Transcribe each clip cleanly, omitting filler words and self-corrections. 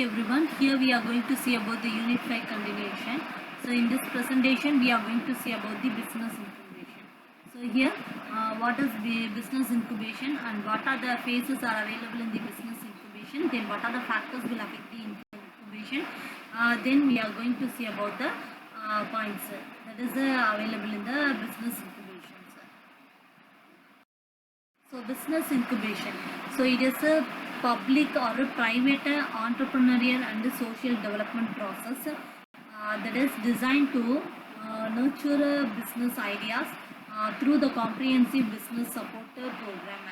everyone, here we are going to see about the Unit 5 continuation. So in this presentation we are going to see about the business incubation. So here what is the business incubation and what are the phases are available in the business incubation, then what are the factors will affect the incubation, then we are going to see about the points that is available in the business incubation. So business incubation, so it is a public or a private entrepreneurial and social development process that is designed to nurture business ideas through the comprehensive business support program.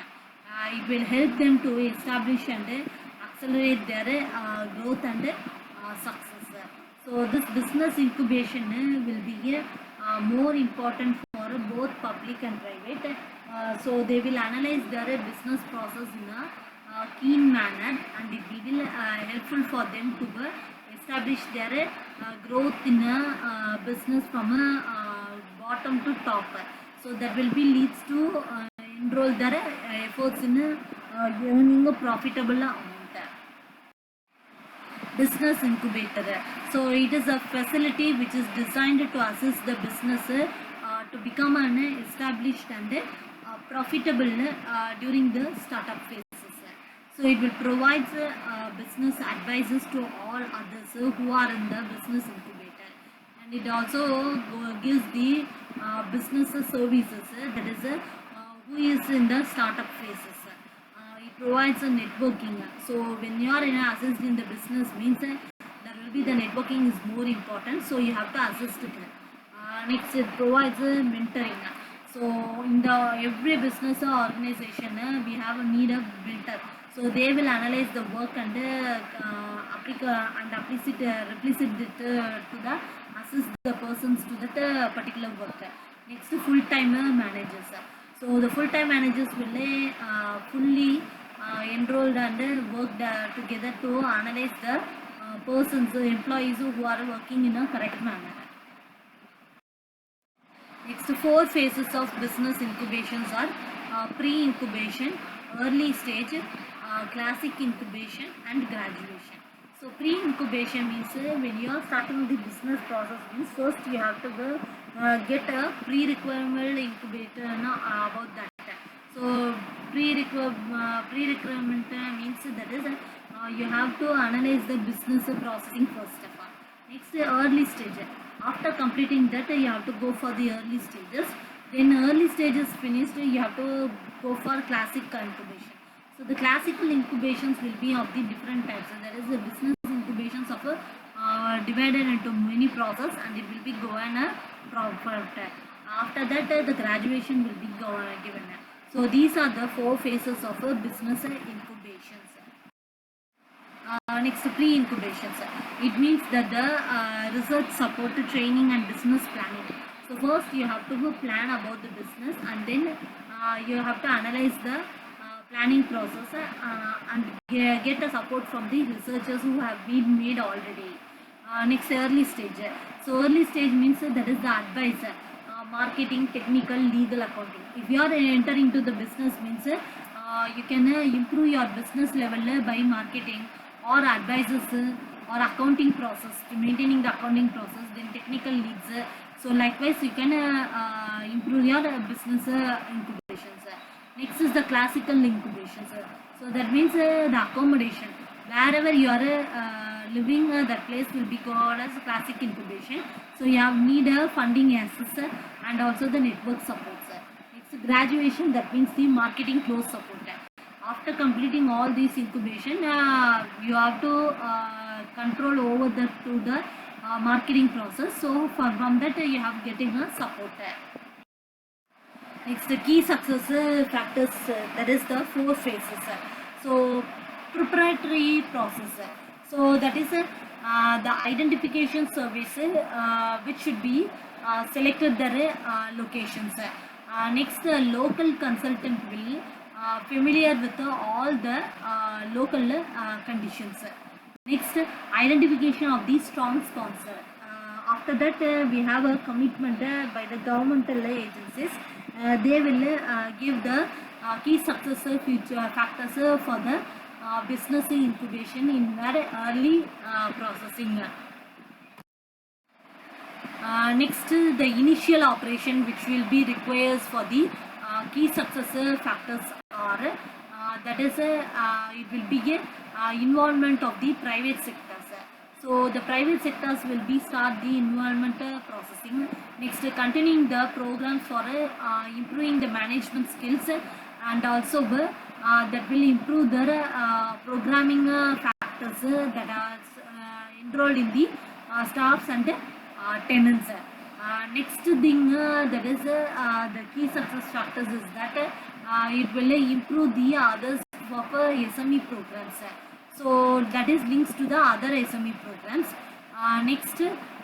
It will help them to establish and accelerate their growth and success. So this business incubation will be more important for both public and private. So they will analyze their business process in a keen manner, and it will be helpful for them to establish their growth in a business from a bottom to top. So that will be leads to enroll their efforts in earning a profitable amount. Business incubator, so it is a facility which is designed to assist the business to become an established and profitable during the startup phases. So it will provide business advices to all others who are in the business incubator, and it also gives the business services, that is who is in the startup phases. It provides a networking. So when you are assist in the business means there will be the networking is more important, so you have to assist it. Next, it provides mentoring. So in the every business or organization we have a need of mentor. So they will analyze the work and replace it to the assist the persons to that particular work. Next, full-time managers. So the full-time managers will fully enrolled and worked together to analyze the persons, employees who are working in a correct manner. Next, 4 phases of business incubations are pre-incubation, early stage, classic incubation and graduation. So pre-incubation means when you are starting the business process means first you have to get a pre-requirement incubator about that. So pre-requirement means that is you have to analyze the business processing first of all. Next, early stage. After completing that you have to go for the early stages. Then early stages finished, you have to go for classic incubation. So the classical incubations will be of the different types. So there is the business incubations of divided into many process, and it will be given product. After that the graduation will be given. So these are the 4 phases of business incubations. Next, pre-incubations. It means that the research support, training and business planning. So first you have to plan about the business, and then you have to analyze the planning process and get the support from the researchers who have been made already. Next, early stage. So early stage means that is the advice, marketing, technical, legal, accounting. If you are entering into the business means you can improve your business level by marketing or advices or accounting process, to maintaining the accounting process, then technical leads. So likewise you can improve your business incubations. Next is the classical incubations. So that means the accommodation. Wherever you are living, that place will be called as classic incubation. So you have need funding access and also the network support. Next, graduation, that means the marketing close support. After completing all these incubation, you have to control over the marketing process. So from that you have getting a support. Next, the key success factors, that is the 4 phases. So proprietary process. So that is the identification service which should be selected their locations. Next, the local consultant will familiar with all the local conditions. Next, identification of the strong sponsor. After that we have a commitment by the governmental agencies. They will give the key success future factors for the business incubation in their early processing. Next, the initial operation which will be required for the key success factors are that is it will be a involvement of the private sectors. So the private sectors will be start the involvement processing. Next, continuing the programs for improving the management skills and also that will improve the programming factors that are enrolled in the staffs and tenants. Next thing that is the key success factors is that it will improve the others of SME programs. So that is links to the other SME programs. Next,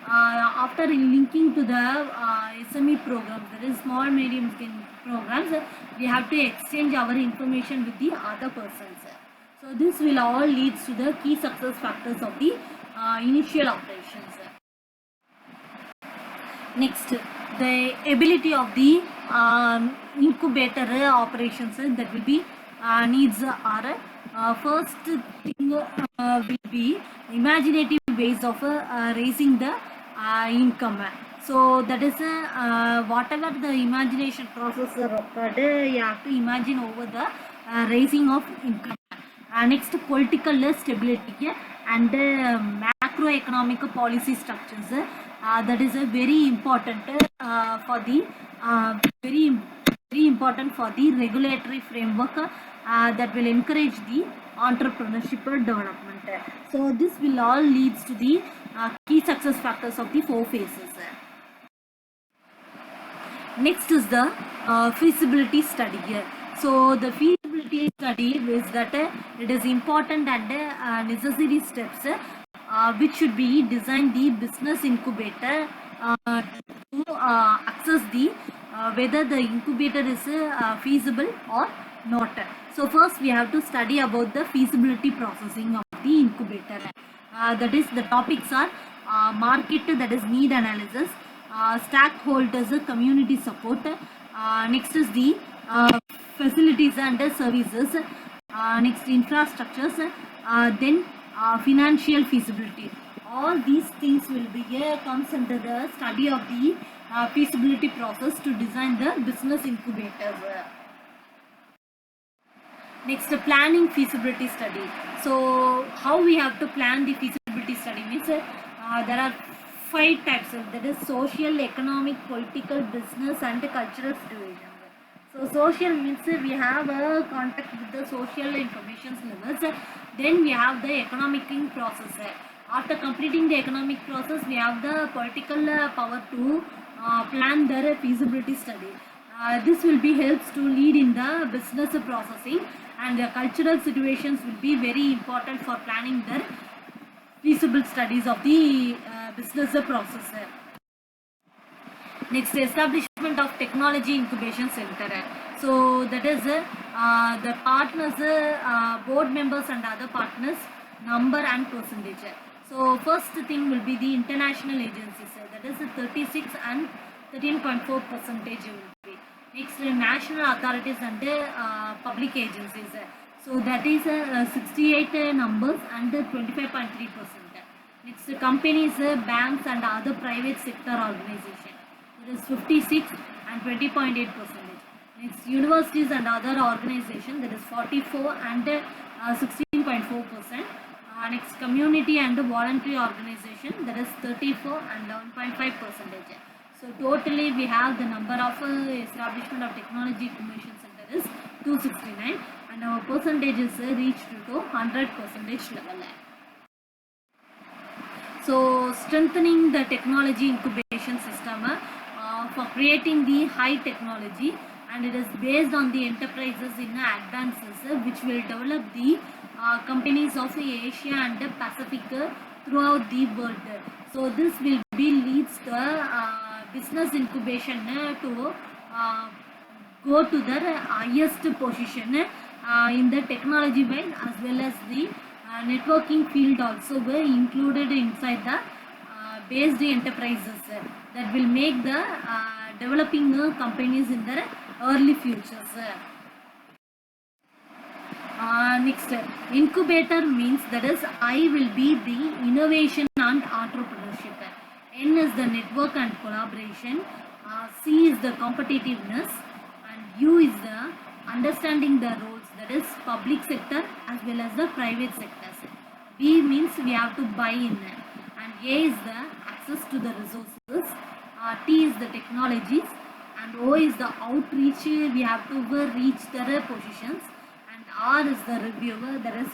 after linking to the SME programs, that is small medium scale programs, we have to exchange our information with the other persons. So this will all leads to the key success factors of the initial operations. Next, the ability of the incubator operations that will be needs are first thing will be imaginative ways of raising the income. So that is whatever the imagination process occurred, you have to imagine over the raising of income. Next, political stability and macroeconomic policy structures. That is a very important for the very important for the regulatory framework that will encourage the entrepreneurship development. So this will all leads to the key success factors of the 4 phases. Next is the feasibility study. So the feasibility study is that it is important and necessary steps which should be designed the business incubator to access the whether the incubator is feasible or not. So first we have to study about the feasibility processing of the incubator. That is, the topics are market, that is need analysis, stakeholders community support, next is the facilities and services, next infrastructures, then financial feasibility. All these things will be comes under the study of the feasibility process to design the business incubators. Next, planning feasibility study. So how we have to plan the feasibility study means there are 5 types, that is social, economic, political, business and cultural situations. So social means we have a contact with the social information levels. Then we have the economic process. After completing the economic process, we have the political power to plan their feasibility study. This will be helps to lead in the business processing, and the cultural situations will be very important for planning their feasible studies of the business process. Next, establishment of technology incubation center. So that is the partners, board members and other partners, number and percentage. So first thing will be the international agencies, that is 36 and 13.4% will be. Next, national authorities and public agencies. So that is 68 numbers and 25.3%. Next, companies, banks and other private sector organizations. That is 56 and 20.8%. Next, universities and other organizations, that is 44 and 16.4%. Next, community and voluntary organization, that is 34 and 11.5%. So totally we have the number of establishment of technology incubation center is 269, and our percentages reached to 100% level. So strengthening the technology incubation system for creating the high technology, and it is based on the enterprises in advances which will develop the companies of Asia and Pacific throughout the world. So this will be leads the business incubation to go to the highest position in the technology wise, as well as the networking field also were included inside the based enterprises that will make the developing companies in their early futures. Next, incubator means that is I will be the innovation and entrepreneurship. N is the network and collaboration. C is the competitiveness, and U is the understanding the roles, that is public sector as well as the private sectors. B means we have to buy in, and A is the access to the resources. T is the technologies, and O is the outreach. We have to reach the positions, and R is the reviewer. That is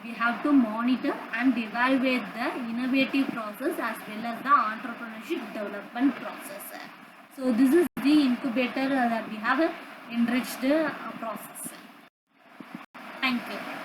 we have to monitor and evaluate the innovative process as well as the entrepreneurship development process. So this is the incubator that we have enriched process. Thank you.